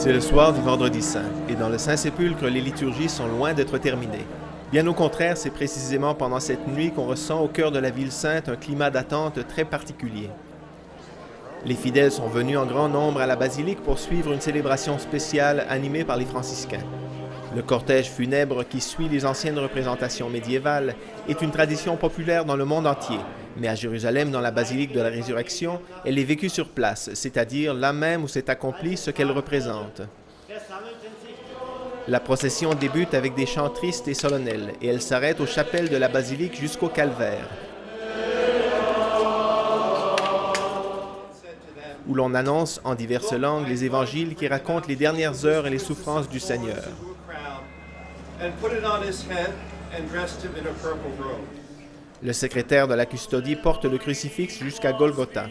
C'est le soir du Vendredi Saint, et dans le Saint-Sépulcre, les liturgies sont loin d'être terminées. Bien au contraire, c'est précisément pendant cette nuit qu'on ressent au cœur de la ville sainte un climat d'attente très particulier. Les fidèles sont venus en grand nombre à la basilique pour suivre une célébration spéciale animée par les franciscains. Le cortège funèbre qui suit les anciennes représentations médiévales est une tradition populaire dans le monde entier, mais à Jérusalem, dans la basilique de la Résurrection, elle est vécue sur place, c'est-à-dire là même où s'est accompli ce qu'elle représente. La procession débute avec des chants tristes et solennels, et elle s'arrête aux chapelles de la basilique jusqu'au calvaire, où l'on annonce en diverses langues les évangiles qui racontent les dernières heures et les souffrances du Seigneur. Le secrétaire de la custodie porte le crucifix jusqu'à Golgotha.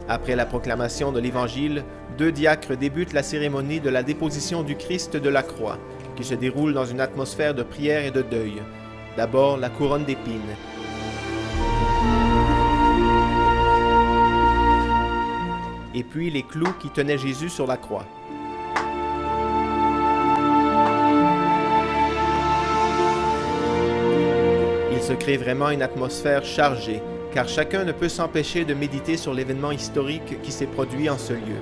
Après la proclamation de l'Évangile, 2 diacres débutent la cérémonie de la déposition du Christ de la croix, qui se déroule dans une atmosphère de prière et de deuil. D'abord, la couronne d'épines. Et puis les clous qui tenaient Jésus sur la croix. Il se crée vraiment une atmosphère chargée, car chacun ne peut s'empêcher de méditer sur l'événement historique qui s'est produit en ce lieu.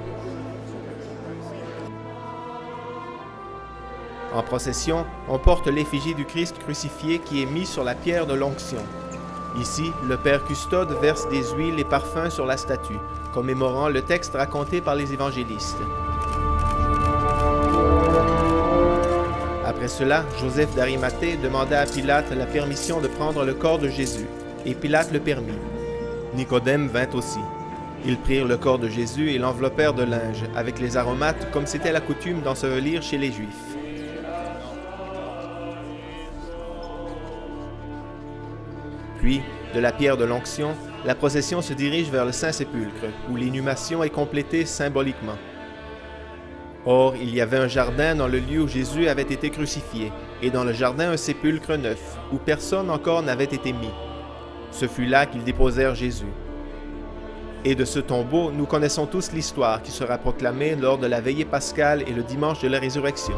En procession, on porte l'effigie du Christ crucifié qui est mis sur la pierre de l'onction. Ici, le Père Custode verse des huiles et parfums sur la statue, commémorant le texte raconté par les évangélistes. Après cela, Joseph d'Arimathée demanda à Pilate la permission de prendre le corps de Jésus, et Pilate le permit. Nicodème vint aussi. Ils prirent le corps de Jésus et l'enveloppèrent de linge, avec les aromates, comme c'était la coutume d'ensevelir chez les Juifs. Puis, de la pierre de l'onction, la procession se dirige vers le Saint-Sépulcre, où l'inhumation est complétée symboliquement. Or, il y avait un jardin dans le lieu où Jésus avait été crucifié, et dans le jardin un sépulcre neuf, où personne encore n'avait été mis. Ce fut là qu'ils déposèrent Jésus. Et de ce tombeau, nous connaissons tous l'histoire qui sera proclamée lors de la veillée pascale et le dimanche de la résurrection.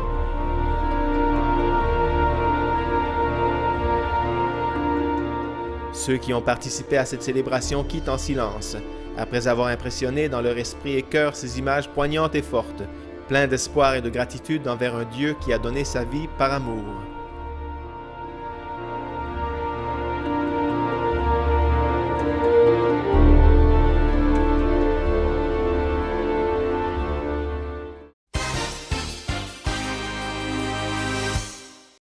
Ceux qui ont participé à cette célébration quittent en silence, après avoir impressionné dans leur esprit et cœur ces images poignantes et fortes, pleins d'espoir et de gratitude envers un Dieu qui a donné sa vie par amour.